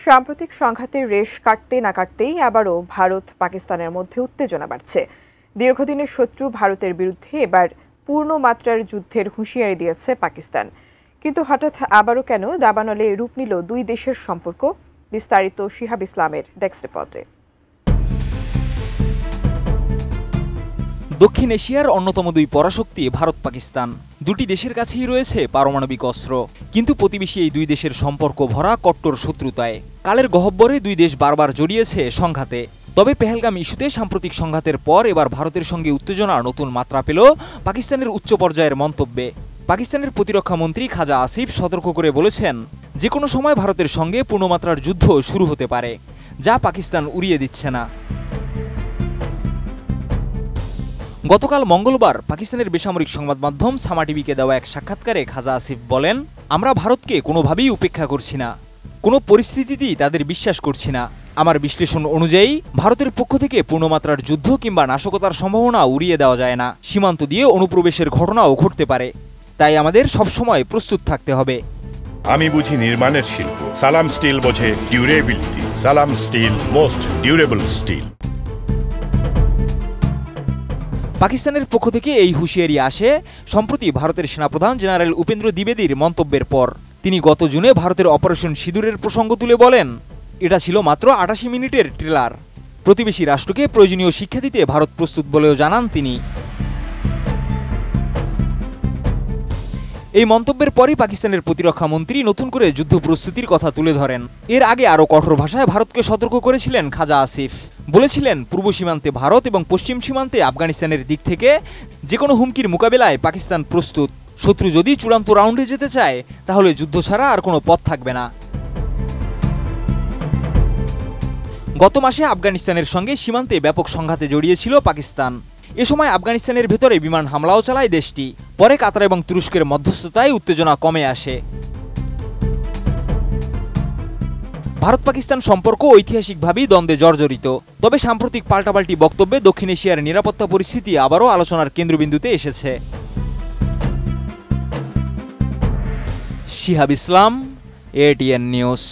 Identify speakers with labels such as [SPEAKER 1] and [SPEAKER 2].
[SPEAKER 1] সাম্প্রতিক সংঘাতের রেশ কাটতে না কাটতেই আবারও ভারত পাকিস্তানের মধ্যে উত্তেজনা বাড়ছে। দীর্ঘদিনের শত্রু ভারতের বিরুদ্ধে এবার পূর্ণ মাত্রার যুদ্ধের হুঁশিয়ারি দিয়েছে পাকিস্তান। কিন্তু হঠাৎ আবারও কেন দাবানলে রূপ নিল দুই দেশের সম্পর্ক? বিস্তারিত শিহাব ইসলামের ডেস্ক রিপোর্টে।
[SPEAKER 2] দক্ষিণ এশিয়ার অন্যতম দুই পরাশক্তি ভারত পাকিস্তান। দুটি দেশের কাছেই রয়েছে পারমাণবিক অস্ত্র, কিন্তু প্রতিবেশী এই দুই দেশের সম্পর্ক ভরা কট্টর শত্রুতায়। কালের গহ্বরে দুই দেশ বারবার জড়িয়েছে সংঘাতে। তবে পেহেলগাম ইস্যুতে সাম্প্রতিক সংঘাতের পর এবার ভারতের সঙ্গে উত্তেজনার নতুন মাত্রা পেল পাকিস্তানের উচ্চ পর্যায়ের মন্তব্যে। পাকিস্তানের প্রতিরক্ষা মন্ত্রী খাজা আসিফ সতর্ক করে বলেছেন, যে কোনো সময় ভারতের সঙ্গে পূর্ণমাত্রার যুদ্ধ শুরু হতে পারে, যা পাকিস্তান উড়িয়ে দিচ্ছে না। গতকাল মঙ্গলবার পাকিস্তানের বেসামরিক সংবাদ মাধ্যম সামা টিভিকে দেওয়া এক সাক্ষাৎকারে খাজা আসিফ বলেন, আমরা ভারতকে কোনোভাবেই উপেক্ষা করছি না, কোনো পরিস্থিতিতেই তাদের বিশ্বাস করছি না। আমার বিশ্লেষণ অনুযায়ী ভারতের পক্ষ থেকে পূর্ণমাত্রার যুদ্ধ কিংবা নাশকতার সম্ভাবনা উড়িয়ে দেওয়া যায় না। সীমান্ত দিয়ে অনুপ্রবেশের ঘটনাও ঘটতে পারে, তাই আমাদের সবসময় প্রস্তুত থাকতে হবে।
[SPEAKER 3] আমি বুঝি নির্মাণের শিল্প, সালাম স্টিল বোঝে ডিউরেবিলিটি। সালাম স্টিল, মোস্ট ডিউরেবল স্টিল।
[SPEAKER 2] পাকিস্তানের পক্ষ থেকে এই হুঁশিয়ারি আসে সম্প্রতি ভারতের সেনাপ্রধান জেনারেল উপেন্দ্র দ্বিবেদীর মন্তব্যের পর। তিনি গত জুনে ভারতের অপারেশন সিঁদুরের প্রসঙ্গ তুলে বলেন, এটা ছিল মাত্র ৮৮ মিনিটের ট্রেলার। প্রতিবেশী রাষ্ট্রকে প্রয়োজনীয় শিক্ষা দিতে ভারত প্রস্তুত বলেও জানান তিনি। এই মন্তব্যের পরই পাকিস্তানের প্রতিরক্ষা মন্ত্রী নতুন করে যুদ্ধ প্রস্তুতির কথা তুলে ধরেন। এর আগে আরও কঠোর ভাষায় ভারতকে সতর্ক করেছিলেন খাজা আসিফ। বলেছিলেন, পূর্ব সীমান্তে ভারত এবং পশ্চিম সীমান্তে আফগানিস্তানের দিক থেকে যে কোনো হুমকির মোকাবেলায় পাকিস্তান প্রস্তুত। শত্রু যদি চূড়ান্ত রাউন্ডে যেতে চায়, তাহলে যুদ্ধ ছাড়া আর কোনো পথ থাকবে না। গত মাসে আফগানিস্তানের সঙ্গে সীমান্তে ব্যাপক সংঘাতে জড়িয়েছিল পাকিস্তান। এ সময় আফগানিস্তানের ভেতরে বিমান হামলাও চালায় দেশটি। পরে কাতার এবং তুরস্কের মধ্যস্থতায় উত্তেজনা কমে আসে। ভারত পাকিস্তান সম্পর্ক ঐতিহাসিকভাবেই দ্বন্দ্বে জর্জরিত। তবে সাম্প্রতিক পাল্টাপাল্টি বক্তব্যে দক্ষিণ এশিয়ার নিরাপত্তা পরিস্থিতি আবারও আলোচনার কেন্দ্রবিন্দুতে এসেছে। শিহাব ইসলাম, ATN নিউজ।